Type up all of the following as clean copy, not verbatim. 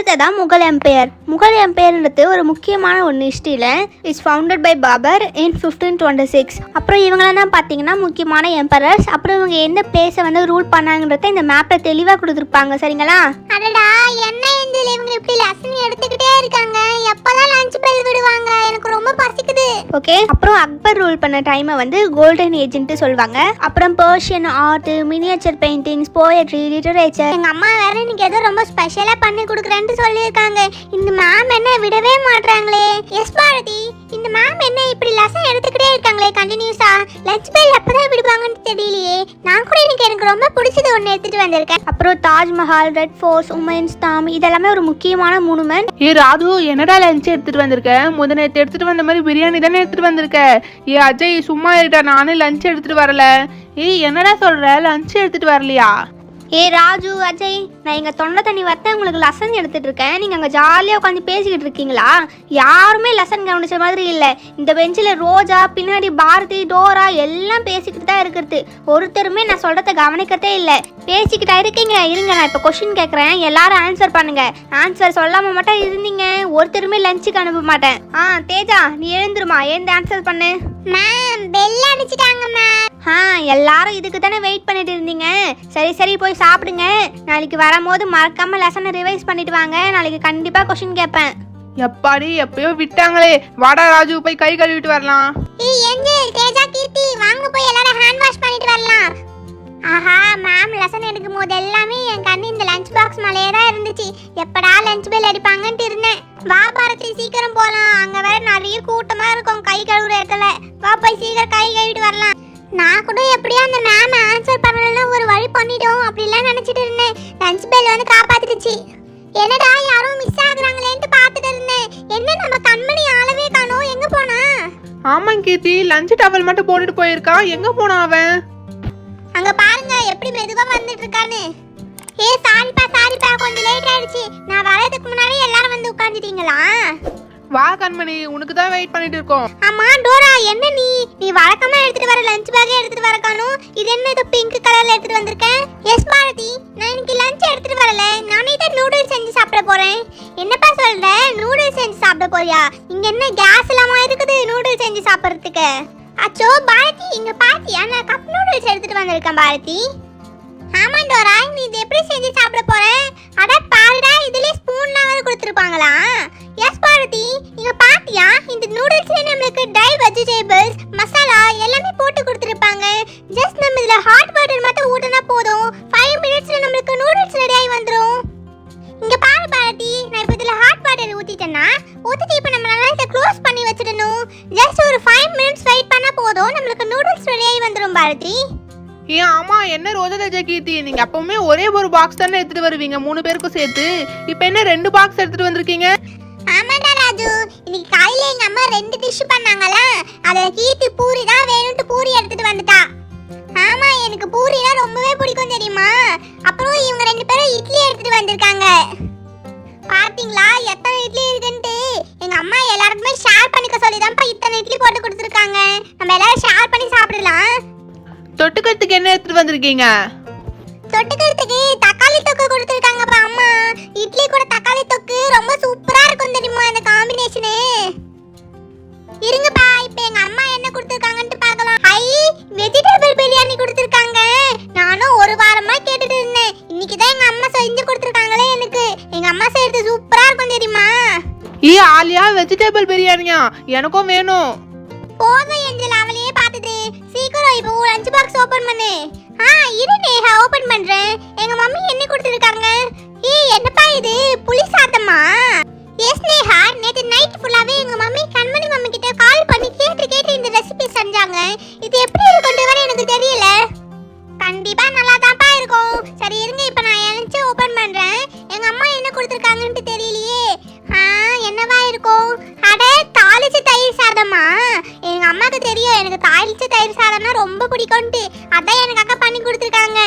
அடுத்ததான் முகல் எம்பையர். முகல் எம்பையர்ன்றது ஒரு முக்கியமான ஒன்று ஹிஸ்ட்ரியில். இட்ஸ் ஃபவுண்டட் பை பாபர் இன் 1526. அப்புறம் இவங்களாம் தான் பார்த்தீங்கன்னா முக்கியமான எம்பரர்ஸ். அப்புறம் இவங்க எந்த பிளேஸை வந்து ரூல் பண்ணாங்கன்றத இந்த மேப்பில் தெளிவாக கொடுத்துருப்பாங்க. சரிங்களா? அடடா, என்ன இதில் இவங்க இப்படி லெசன் எடுத்துக்கிட்டே இருக்காங்க. எப்போதான் லஞ்ச் பெல் விடுவாங்க? எனக்கு ரொம்ப பசிக்குது. ஓகே. அப்புறம் அக்பர் ரூல் பண்ண டைமை வந்து கோல்டன் ஏஜ்ன்ட்டு சொல்லுவாங்க. அப்புறம் Persian art, miniature paintings, poetry, literature. எங்கள் அம்மா வேற இன்னைக்கு ஏதோ ரொம்ப ஸ்பெஷலாக பண்ணி கொடுக்குறேன்ட்டு சொல்லியிருக்காங்க. இந்த மேம் என்ன விடவே மாட்றாங்களே. எஸ் பாரதி, இந்த மேம் என்ன இப்படி லெசன் எடுத்துக்கிட்டே இருக்காங்களே கண்டினியூஸா. லஞ்ச் பெல் எப்பதான் விடுவாங்கன்னு தெரியலையே. நான் கூட எனக்கு ரொம்ப பிடிச்சது ஒன்று எடுத்துட்டு வந்திருக்கேன். அப்புறம் Taj Mahal, Red Fort, Humayun's tomb, இதெல்லாமே ஒரு முக்கியமான மூனுமெண்ட். ராது, என்னடா லஞ்ச் எடுத்துட்டு வந்திருக்க? முதல்ல எடுத்துட்டு வந்த மாதிரி பிரியாணி தானே எடுத்துட்டு வந்திருக்க. அஜய் சும்மா இருடா, நானும் லஞ்ச் எடுத்துட்டு வரல. என்னடா சொல்ற, லஞ்ச் எடுத்துட்டு வரலையா? ராஜு, அஜய், நான் எங்கள் தொண்டை தண்ணி வரத்த உங்களுக்கு லெசன் எடுத்துகிட்டு இருக்கேன். நீங்கள் அங்கே ஜாலியாக உட்காந்து பேசிக்கிட்டு இருக்கீங்களா? யாருமே லெசன் கவனிச்ச மாதிரி இல்லை. இந்த பெஞ்சில் ரோஜா, பின்னாடி பாரதி, டோரா எல்லாம் பேசிக்கிட்டு தான் இருக்கிறது. ஒருத்தருமே நான் சொல்கிறத கவனிக்கத்தே இல்லை. பேசிக்கிட்டா இருக்கீங்க. இருங்க, நான் இப்போ கொஸ்டின் கேட்குறேன், எல்லாரும் ஆன்சர் பண்ணுங்க. ஆன்சர் சொல்லாமல் மட்டும் இருந்தீங்க ஒருத்தருமே லஞ்சுக்கு அனுப்ப மாட்டேன். தேஜா, நீ எழுந்துருமா, எழுந்து ஆன்சர் பண்ணு. மேம், பெல் அடிச்சிட்டாங்க மேம். எல்லாரும் இதுக்கு தானே வெயிட் பண்ணிட்டு இருந்தீங்க. சரி சரி, போய் சாப்பிடுங்க. நாளைக்கு வரும்போது மறக்காம லெசனை ரிவைஸ் பண்ணிட்டு வாங்க. நாளைக்கு கண்டிப்பா கொஸ்டின் கேட்பேன். எப்பாடி, எப்பயோ விட்டாங்களே. வாடா ராஜு, போய் கை கழுவிட்டு வரலாம். தேஜா, கீர்த்தி, வாங்க போய் எல்லாரும் ஹேண்ட் வாஷ் பண்ணிட்டு வரலாம். ஆஹா, மேம் லெசன் எடுக்கும் போது எல்லாமே என் கண்ணு இந்த லஞ்ச் பாக்ஸ் மேலேயே தான் இருந்துச்சு. எப்படா லஞ்ச் பெல் அடிப்பாங்கன்ட்டு இருந்தேன். வா பாரதி, சீக்கிரம் போலாம். அங்க வேற நிறைய கூட்டமா இருக்கும் கை கழுவுற இடத்துல. வா போய் சீக்கிரம் கை கழுவிட்டு வரலாம். நான் கூட எப்படியா அந்த மேம் ஆன்சர் பண்ணலன்னா ஒரு வழி பண்ணிட்டோம் அப்படிலாம் நினைச்சிட்டு இருந்தேன். லஞ்ச் பெல் வந்து காப்பாத்திடுச்சு. என்னடா யாரும் மிஸ் ஆகுறாங்களேன்ட்டு பார்த்துட்டு இருந்தேன். என்ன நம்ம கண்மணி ஆளவே காணோம், எங்க போனா? ஆமா கீர்த்தி, லஞ்ச் டவல் மட்டும் போட்டுட்டு போயிருக்கான். எங்க போனா அவன்? அங்க பாருங்க எப்படி மெதுவா வந்துட்டு இருக்கான்னு. சாரிப்பா, கொஞ்சம் லேட் ஆயிடுச்சு. நான் வரதுக்கு முன்னாடி எல்லாரும் வந்து உட்கார்ந்துட்டீங்களா? வா கண்மணி, உனக்கு தான் வெயிட் பண்ணிட்டு இருக்கோம். ஆமா டோரா, என்ன நீ வழக்கமா எடுத்துட்டு வர லஞ்ச் பேக் எடுத்துட்டு வர காணோம். இது என்ன இது பிங்க் கலர்ல எடுத்துட்டு வந்திருக்கேன்? எஸ் பாரதி, நான் இன்னைக்கு லஞ்ச் எடுத்துட்டு வரல. நானே தான் நூடுல்ஸ் செஞ்சு சாப்பிட போறேன். என்னப்பா சொல்ற, நூடுல்ஸ் செஞ்சு சாப்பிட போறியா? இங்க என்ன கேஸ் இல்லாம இருக்குது நூடுல்ஸ் செஞ்சு சாப்பிடுறதுக்கு? அச்சோ பாரதி, இங்க பாத்தியா, நான் கப் நூடுல்ஸ் எடுத்துட்டு வந்திருக்கேன் பாரதி. ஆமா டோரா, நீ இது எப்படி செஞ்சு சாப்பிட போற? அட பாருடா, இதுல ஸ்பூன்லாம் வேற கொடுத்துருப்பாங்களா? எஸ் பாரதி, இங்க பாத்தியா, இந்த நூடுல்ஸ்ல நமக்கு ட்ரை வெஜிடபிள்ஸ், மசாலா எல்லாமே போட்டு கொடுத்துருப்பாங்க. ஜஸ்ட் நம்ம இதுல ஹாட் வாட்டர் மட்டும் ஊத்தினா போதும். 5 மினிட்ஸ்ல நமக்கு நூடுல்ஸ் ரெடி ஆகி வந்துரும். இங்க பாரு பாரதி, நான் இப்ப இதுல ஹாட் வாட்டர் ஊத்திட்டேன்னா இப்ப நம்ம நல்லா இதை க்ளோஸ் பண்ணி வச்சிடணும். ஜஸ்ட் ஒரு 5 மினிட்ஸ் வெயிட் பண்ணா போதும், நமக்கு நூடுல்ஸ் ரெடி ஆகி வந்துரும் பாரதி. ஆமா, என்ன ரோஜா கீர்த்தி, நீங்க அப்பவுமே ஒரே ஒரு பாக்ஸ் தானே எடுத்துட்டு வருவீங்க 3 பேருக்கும் சேர்த்து. இப்ப என்ன 2 பாக்ஸ் எடுத்துட்டு வந்திருக்கீங்க? ஆமாடா ராஜு, இன்னைக்கு காலையில எங்க அம்மா 2 டிஷ் பண்ணாங்களா, அதுல கீர்த்தி பூரி தான் வேணும்னு பூரி எடுத்துட்டு வந்துட்டா. ஆமா, எனக்கு பூரினா ரொம்பவே பிடிக்கும் தெரியுமா. அப்புறம் இவங்க 2 பேரும் இட்லி எடுத்துட்டு வந்திருக்காங்க. பாத்தீங்களா எத்தனை இட்லி இருக்குன்ட்டு. எங்க அம்மா எல்லாருக்குமே ஷேர் பண்ணிக்க சொல்லிதான்ப்பா இத்தனை இட்லி போட்டு கொடுத்துருக்காங்க. நம்ம எல்லாரும் ஷேர் பண்ணி சாப்பிடலாம். தொட்டுக்கிறதுக்கு என்ன எடுத்துட்டு வந்திருக்கீங்க? தொட்டுக்கிறதுக்கு தக்காளி தொக்கு கொடுத்துருக்காங்கப்பா அம்மா. இட்லி கூட தக்காளி தொக்கு ரொம்ப சூப்பரா இருக்கும் தெரியுமா இந்த காம்பினேஷனு. இருங்கப்பா, இப்போ எங்க அம்மா என்ன கொடுத்துருக்காங்கன்னு பார்க்கலாம். வெஜிடபிள் பிரியாணி கொடுத்துருக்காங்க. நானும் ஒரு வாரமா கேட்டுட்டு இருந்தேன். இன்னைக்கு தான் எங்க அம்மா செஞ்சு கொடுத்துருக்காங்களே எனக்கு. எங்க அம்மா செய்யறது சூப்பரா இருக்கும் தெரியுமா. ஆலியா, வெஜிடபிள் பிரியாணியா? எனக்கும் வேணும். போதும் ஏஞ்சல், அவளையே பார்த்தது. சீக்கிரம் இப்போ லஞ்ச் பாக்ஸ் ஓபன் பண்ணு. இரு நேஹா, ஓபன் பண்றேன். எங்க மம்மி என்ன கொடுத்துருக்காங்க? என்னப்பா இது, புளி சாதமா? எஸ் நேஹா, நேத்து நைட் ஃபுல்லாவே எங்க மம்மி கண்மணி மம்மி கிட்ட கால் பண்ணி கேட்டு இந்த ரெசிபி செஞ்சாங்க. இது எப்படி இருக்குன்னு வர எனக்கு தெரியல. கண்டிப்பா நல்லா தான்ப்பா இருக்கும். சரி இருங்க, இப்போ நான் எழுந்து ஓபன் பண்றேன். எங்க அம்மா என்ன கொடுத்துருக்காங்கன்னு தெரியலையே. என்னவா இருக்கும்? அட, தாளிச்ச தயிர் சாதமா? எங்க அம்மாக்கு தெரியும் எனக்கு தாளிச்ச தயிர் சாதம்னா ரொம்ப பிடிக்கும்ட்டு. அதான் எனக்கு அக்கா பண்ணி கொடுத்துருக்காங்க.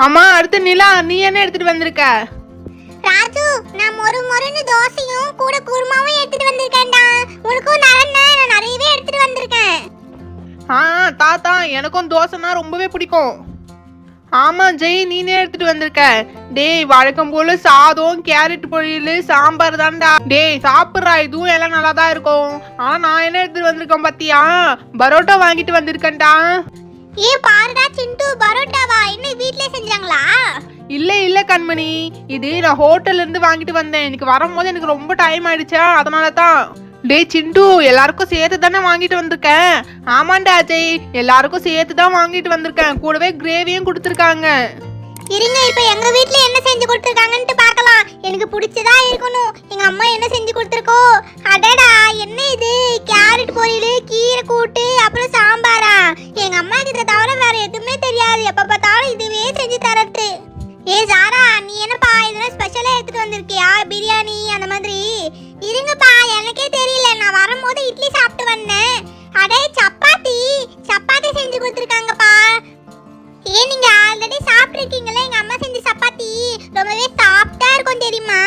அம்மா, அடுத்து நிலா, நீ என்ன எடுத்துட்டு வந்திருக்க? ராஜு, நான் மொறுன்னு தோசையும் கூட குருமாவும் எடுத்துட்டு வந்திருக்கேன்டா. உனக்கும் நான் நிறையவே எடுத்துட்டு வந்திருக்கேன். தாத்தா, எனக்கும் தோசைனா ரொம்பவே பிடிக்கும். ஆமா ஜெய், நீனே எடுத்துட்டு வந்திருக்க. டேய், வழக்கம் போல சாதம், கேரட் பொரியல், சாம்பார் தான்டா. டேய் சாப்பிட்றா, இதுவும் எல்லாம் நல்லா தான் இருக்கும். ஆனா நான் என்ன எடுத்துட்டு வந்திருக்கேன் பாத்தியா? பரோட்டா வாங்கிட்டு வந்திருக்கேன்டா. ஏ பாருடா சிண்டு, பரோட்டாவா? என்ன வீட்லயே செஞ்சாங்களா? இல்ல கண்மணி, இது நான் ஹோட்டல்ல இருந்து வாங்கிட்டு வந்தேன். எனக்கு வரும்போது எனக்கு ரொம்ப டைம் ஆயிடுச்சா, அதனால தான். டேய் சிண்டு, எல்லாருக்கும் சேர்த்து தானே வாங்கிட்டு வந்திருக்கேன். ஆமாண்டா அஜய், எல்லாருக்கும் சேர்த்து தான் வாங்கிட்டு வந்திருக்கேன். கூடவே கிரேவியும் கொடுத்துருக்காங்க. இருங்க, இப்ப எங்க வீட்ல என்ன செஞ்சு கொடுத்துருக்காங்கன்னு பார்க்கலாம். எனக்கு பிடிச்சதா இருக்கணும். எங்க அம்மா என்ன செஞ்சு கொடுத்துருக்கோ? அடடா, என்ன இது? கேரட் பொரியல், கீரை கூட்டு, அப்புறம் சாம்பாரா? எங்க அம்மா கிட்ட தவிர வேற எதுவுமே தெரியாது. எப்ப பார்த்தாலும் இதுவே செஞ்சு தரது. ஏ சாரா, நீ என்னப்பா இதெல்லாம் ஸ்பெஷலா எடுத்துட்டு வந்திருக்கியா? பிரியாணி அந்த மாதிரி? இருங்கப்பா, எனக்கே தெரியல. நான் வரும்போது இட்லி சாப்பிட்டு வந்தேன். அடே சப்பாத்தி செஞ்சு கொடுத்துருக்காங்கப்பா. ஏன் நீங்க ஆல்ரெடி சாப்பிட்டுருக்கீங்களே எங்க அம்மா செஞ்ச சப்பாத்தி? ரொம்பவே சாஃப்டா இருக்கும் தெரியுமா?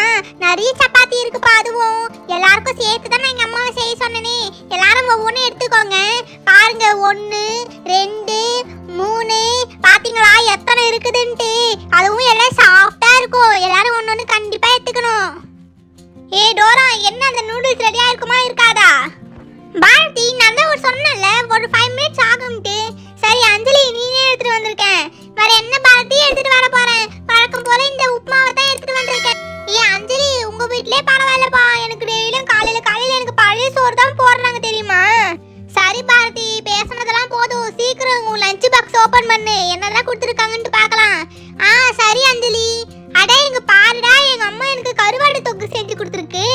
நிறைய சப்பாத்தி இருக்குப்பா. அதுவும் எல்லாருக்கும் சேர்த்து தான் நான் எங்க அம்மாவை செய்ய சொன்னேனே. எல்லாரும் ஒவ்வொன்று எடுத்துக்கோங்க. பாருங்க, 1 2 3 பாத்தீங்களா எத்தனை இருக்குதுன்ட்டு? அதுவும் எல்லாம் சாஃப்டா இருக்கும். எல்லாரும் ஒன்னொன்னு கண்டிப்பா எடுத்துக்கணும். ஏ டோரா, என்ன அந்த நூடுல்ஸ் ரெடியா இருக்குமா இருக்காதா? பாரதி, நான் தான் சொன்னேன்ல ஒரு 5 மினிட்ஸ் ஆகும்ட்டு. சரி அஞ்சலி, நீனே எடுத்துட்டு வந்திருக்கேன். வேற என்ன பாரதி எடுத்துட்டு வர போறேன்? வழக்கம் போல இந்த உப்புமாவை தான் எடுத்துட்டு வந்திருக்கேன். ஏ அஞ்சலி, உங்க வீட்லயே பரவாயில்லப்பா. எனக்கு டெய்லியும் காலையில எனக்கு பழைய சோறு தான் போடுறாங்க தெரியுமா? சரி பாரதி, பேசுனதெல்லாம் போதும். சீக்கிரம் உன் லஞ்ச் பாக்ஸ் ஓபன் பண்ணு. என்னெல்லாம் கொடுத்துருக்காங்கன்னு பார்க்கலாம். சரி அஞ்சலி. அட இங்க பாருடா, எங்க அம்மா எனக்கு கருவாடு தொக்கு செஞ்சு கொடுத்துருக்கு.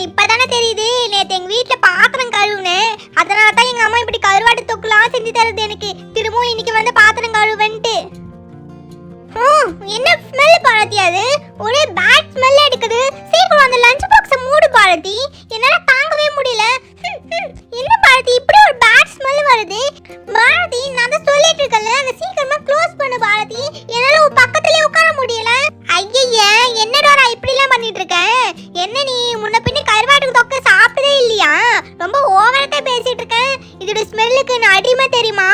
இப்பதானே தெரியுது. நேத்து எங்க வீட்டுல பாத்திரம் கழுவுனேன். அதனால தான் எங்க அம்மா இப்படி கருவாடு தொக்குலாம் செஞ்சு தருது எனக்கு. திரும்பவும் இன்னைக்கு வந்து பாத்திரம் கழுவுன்ட்டு. என்ன ஸ்மெல் பாரதி? அது ஒரே பேட் ஸ்மெல் அடிக்குது. சீக்கிரம் அந்த லஞ்ச் பாக்ஸை மூடு பாரதி. என்னால தாங்கவே முடியல. என்ன பாரதி, இப்படி ஒரு பேட் ஸ்மெல் வருது? பாரதி, நான் தான் சொல்லிட்டு இருக்கேன்ல, அதை சீக்கிரமா க்ளோஸ் பண்ணு பாரதி. என்னால உன் பக்கத்துலயே உட்கார முடியல. ஐயய்ய, என்னடா இப்படி எல்லாம் பண்ணிட்டு இருக்க? என்ன நீ முன்ன பின்ன கருவாட்டுக்கு தொக்க சாப்பிட்டதே இல்லையா? ரொம்ப ஓவரா பேசிட்டு இருக்க. இதோட ஸ்மெல்லுக்கு நான் அடிமை தெரியுமா?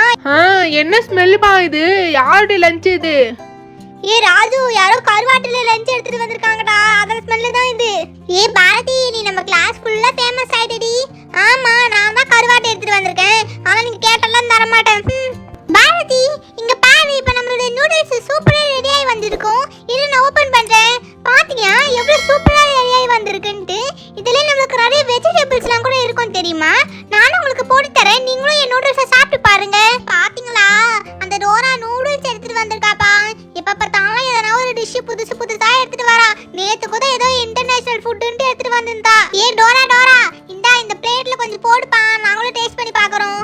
என்ன ஸ்மெல்லுப்பா இது? யாருடைய லஞ்ச் இது? ஏ ராஜு, யாரோ கருவாட்டுல லஞ்ச் எடுத்துட்டு வந்திருக்காங்கடா. அதோட ஸ்மெல்லு தான் இது. ஏ பாரதி, நீ நம்ம கிளாஸ் ஃபுல்லா ஃபேமஸ் ஆயிடுடி. ஆமா, நான் தான் கருவாட்டு எடுத்துட்டு வந்திருக்கேன். ஆனா நீங்க கேட்டெல்லாம் தர மாட்டேன். பாரதி, இங்க பாரு, இப்ப நம்மளோட நூடுல்ஸ் சூப்பரா ரெடி ஆகி வந்திருக்கும். இதை நான் ஓபன் பண்றேன். பாத்தீங்களா எவ்வளவு சூப்பரா ரெடி ஆகி வந்திருக்குன்ட்டு? இதுல நமக்கு நிறைய வெஜிடபிள்ஸ்லாம் கூட இருக்கும் தெரியுமா? நானும் உங்களுக்கு போட்டு தரேன். நீங்களும் என் நூடுல்ஸை சாப்பிட்டு பாருங்க. பாத்தீங்களா, அந்த டோரா நூடுல்ஸ் எடுத்துட்டு வந்திருக்காப்பா. எப்ப பார்த்தாலும் எதனா ஒரு டிஷ் புதுசா எடுத்துட்டு வரா. நேத்து கூட ஏதோ இன்டர்நேஷனல் ஃபுட்ன்ட்டு எடுத்துட்டு வந்திருந்தா. ஏ டோரா, இந்த பிளேட்ல கொஞ்சம் போடுப்பா, நாங்களும் டேஸ்ட் பண்ணி பார்க்கறோம்.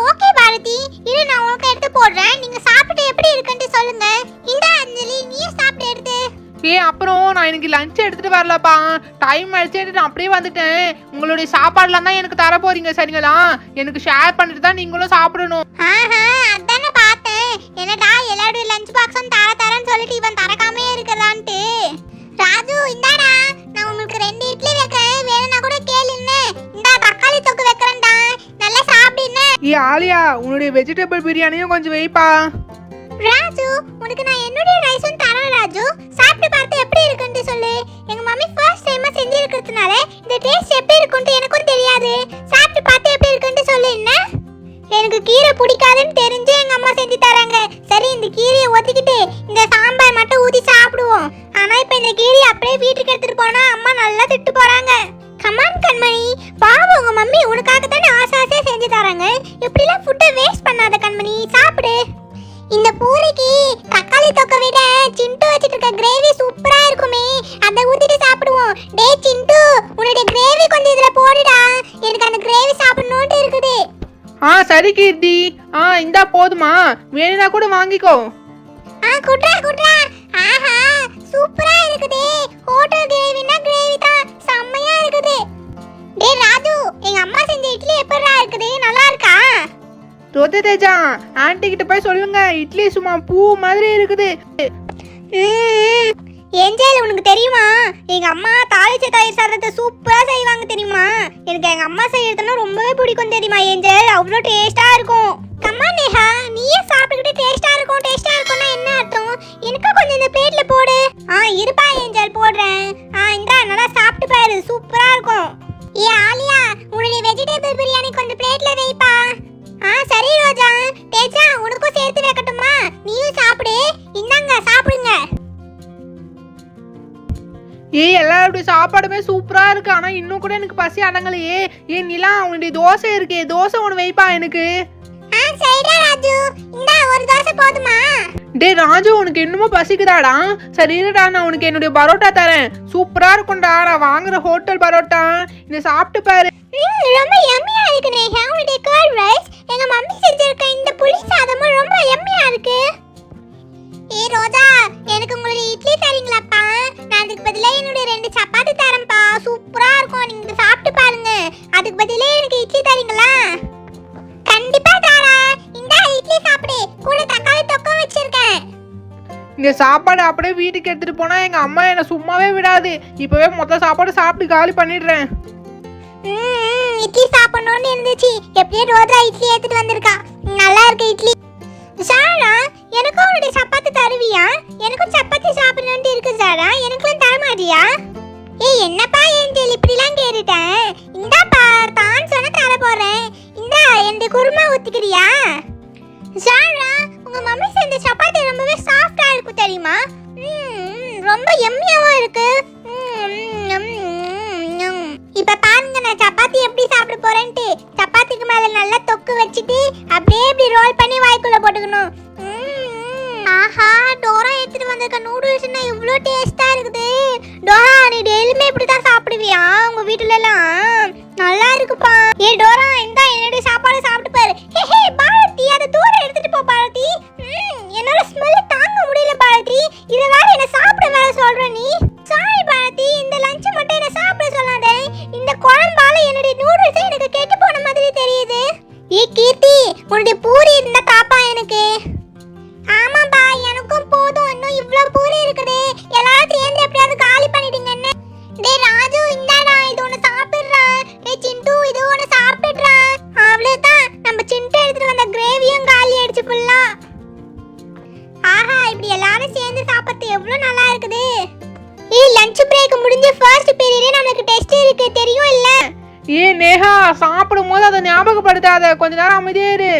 ஓகே பாரதி, இரு நான் உங்களுக்கு எடுத்து போடுறேன். நீங்க சாப்பிட்டு எப்படி இருக்குன்னு சொல்லுங்க. இந்த அஞ்சலி, நீயே சாப்பிட்டு எடுத்து. அப்புறம் நான் எனக்கு லஞ்ச் எடுத்துட்டு வரலப்பா. டைம் ஆயிடுச்சு, நான் அப்படியே வந்துட்டேன். உங்களுடைய சாப்பாடுலாம் தான் எனக்கு தர போறீங்க சரிங்களா? எனக்கு ஷேர் பண்ணிட்டு தான் நீங்களும் சாப்பிடணும். அதானே பார்த்தேன். என்னடா எல்லாரோட லஞ்ச் பாக்ஸும் தரேன்னு சொல்லிட்டு இவன் தரக்காமே இருக்கலான்ட்டு. ராஜு, இந்தாடா, நான் உங்களுக்கு 2 இட்லி வைக்கிறேன். வேணும்னா கூட கேளுன்னு. இந்தா தக்காளி தொக்கு வைக்கிறேன்டா, நல்லா சாப்பிடுன்னு. ஆலியா, உன்னுடைய வெஜிடபிள் பிரியாணியும் கொஞ்சம் வைப்பா. ராஜு, உனக்கு நான் என்னுடைய ரைஸும் தரேன் ராஜு. சாப்பிட்டு பார்த்து எப்படி இருக்குன்னு சொல்லு. எங்க மம்மி ஃபர்ஸ்ட் டைமா செஞ்சு இருக்கிறதுனால இந்த டேஸ்ட் எப்படி இருக்குன்னு எனக்கும் தெரியாது. சாப்பிட்டு பார்த்து எப்படி இருக்குன்னு சொல்லு. என்ன, எனக்கு கீரை பிடிக்காதுன்னு தெரிஞ்சு எங்க அம்மா செஞ்சு தராங்க. சரி, இந்த கீரையை ஒத்திக்கிட்டு இந்த சாம்பார் மட்டும் ஊத்தி சாப்பிடுவோம். ஆனா இப்ப இந்த கீரையை அப்படியே வீட்டுக்கு எடுத்துட்டு போனா அம்மா நல்லா திட்டு போறாங்க. கமான் கண்மணி, பாவம் உங்க மம்மி உனக்காக தானே ஆசையா செஞ்சு தராங்க. இப்படிலாம் ஃபுட்டை வேஸ்ட் பண்ணாத கண்மணி, சாப்பிடு. இந்த பூரிக்கு தக்காளி தொக்க விட சிண்டு வச்சிட்டு இருக்க கிரேவி சூப்பரா இருக்குமே, அதை ஊத்திட்டு சாப்பிடுவோம். டேய் சிண்டு, உன்னுடைய கிரேவி கொஞ்சம் இதுல போடுடா. எனக்கு அந்த கிரேவி சாப்பிடணும்னு இருக்குது. சரி கீர்த்தி, இந்தா போதுமா? வேணும்னா கூட வாங்கிக்கோ. குட்ரா. ஆஹா, சூப்பரா இருக்குது. ஹோட்டல் கிரேவினா கிரேவி தான், செம்மையா இருக்குது. டேய் ராஜு, எங்க அம்மா செஞ்ச இட்லி எப்படிடா இருக்குது? நல்லா இருக்கா? தோத்த தேஜா, ஆன்ட்டி கிட்ட போய் சொல்லுங்க, இட்லி சும்மா பூ மாதிரி இருக்குது. ஏஞ்சல், உனக்கு தெரியுமா எங்க அம்மா தாளிச்ச தயிர் சாதத்தை சூப்பரா செய்வாங்க தெரியுமா? எனக்கு எங்க அம்மா செய்யறதுன்னா ரொம்பவே பிடிக்கும் தெரியுமா ஏஞ்சல்? அவ்வளோ டேஸ்டா இருக்கும். கம்மா நேஹா, நீயே சாப்பிட்டுக்கிட்டு டேஸ்டா இருக்கும் பிளேட்ல வைப்பா. சரி ரோஜா. தேஜா உனக்கும் சேர்த்து வைக்கட்டுமா? நீயும் சாப்பிடு. இந்தாங்க சாப்பிடுங்க. ஏய் எல்லாருடைய சாப்பாடுமே சூப்பரா இருக்கு. ஆனா இன்னும் கூட எனக்கு பசி அடங்கலையே. ஏன் நிலா உன்னுடைய தோசை இருக்கே, தோசை ஒன்று வைப்பா எனக்கு. சரிடா ராஜு. இந்தா ஒரு தோசை போதுமா? டே ராஜு, உனக்கு இன்னுமும் பசிக்குதாடா? சரி இருடா, நான் உனக்கு என்னுடைய பரோட்டா தரேன். சூப்பரா இருக்கும்டா, நான் வாங்குற ஹோட்டல் பரோட்டா. இதை சாப்பிட்டு பாரு. ரொம்ப யம்மியா இருக்கு நேஹா. உன்னுடைய கர்ட் ரைஸ், எங்க மம்மி செஞ்சிருக்க இந்த புளி சாதமும் ரொம்ப யம்மியா இருக்கு. ஏய் ரோஜா, எனக்கு உங்களுடைய இட்லி தரீங்களாப்பா? நான் அதுக்கு பதிலா என்னுடைய 2 சப்பாத்தி தரேன்ப்பா. சூப்பரா இருக்கும், நீங்க இதை சாப்பிட்டு பாருங்க. அதுக்கு பதிலா எனக்கு இட்லி தரீங்களா? கண்டிப்பா தரேன். இந்தா இட்லி சாப்பிடு. கூட தக்காளி தொக்கம் வச்சிருக்கேன். இந்த சாப்பாடு அப்படியே வீட்டுக்கு எடுத்துட்டு போனா எங்க அம்மா என்னை சும்மாவே விடாது. இப்பவே மொத்த சாப்பாடு சாப்பிட்டு காலி பண்ணிடுறேன். இட்லி சாப்பிடணும்னு இருந்துச்சு. எப்படியே ரோஜா இட்லி எடுத்துட்டு வந்திருக்கா. நல்லா இருக்கு இட்லி. சாரா, எனக்கும் உன்னுடைய சப்பாத்தி தருவியா? எனக்கும் சப்பாத்தி சாப்பிடணும்னு இருக்கு சாரா. எனக்குலாம் தர மாட்டியா? ஏய் என்னப்பா ஏஞ்சல் இப்படிலாம் கேட்டுட்டேன். இந்தாப்பா தான் சொன்ன தர போறேன். இந்தா என்னுடைய குருமா ஊத்திக்கிறியா? சாரா, உங்க மம்மி செஞ்ச சப்பாத்தி ரொம்பவே சாஃப்டா இருக்கு தெரியுமா? ரொம்ப யம்மியாவும் இருக்கு. இப்ப பாருங்க நான் சப்பாத்தி எப்படி சாப்பிட போறேன்ட்டு. சப்பாத்திக்கு மேல நல்லா தொக்கு வச்சிட்டு அப்படியே இப்படி ரோல் பண்ணி வாய்க்குள்ள போட்டுக்கணும். ஆஹா, டோரா எடுத்துட்டு வந்திருக்க நூடுல்ஸ்னா இவ்ளோ டேஸ்டா இருக்குது. டோரா, நீ டெய்லியுமே இப்படி தான் சாப்பிடுவியா உங்க வீட்டுல எல்லாம்? நல்லா இருக்குப்பா. ஏ டோரா, இந்தா என்னோட சாப்பாடு சாப்பிட்டு பாரு. ஹே பாரதி, அதை தூரம் எடுத்துட்டு போ பாரதி. என்னோட ஸ்மெல் தாங்க முடியல பாரதி. இதை வேற என்ன சாப்பிட வேற சொல்ற நீ? சாரி பாரதி, இந்த லஞ்ச் மட்டும் என்ன சாப்பிட சொல்லாத. இந்த குழம்பால என்னுடைய நூடுல்ஸ் எனக்கு கெட்டு போன மாதிரி தெரியுது. ஏ கீர்த்தி, உன்னுடைய பூரி இருந்தா தாப்பா எனக்கு. ஆமாப்பா, எனக்கும் போதும். இன்னும் இவ்ளோ பூரி இருக்குது. எல்லாரும் சேர்ந்து எப்படியாவது காலி பண்ணிடுங்க என்ன. டேய் ராஜு, இந்தாடா இது ஒன்னு சாப்பிடுறா. டேய் சிண்டு, இது ஒன்னு சாப்பிடுறா. அவ்வளவுதான், நம்ம சிண்டு எடுத்துட்டு வந்த கிரேவியும் காலி ஆயிடுச்சு ஃபுல்லா. ஆஹா, இப்படி எல்லாரும் சேர்ந்து சாப்பிட்டு எவ்வளவு நல்லா இருக்குது. ஏய் லஞ்ச் பிரேக் முடிஞ்ச ஃபர்ஸ்ட் பீரியடே நமக்கு டெஸ்ட் இருக்கு தெரியும் இல்ல? ஏ நேஹா, சாப்பிடும் போது அதை ஞாபகப்படுத்தாத. கொஞ்ச நேரம் அமைதியே இரு.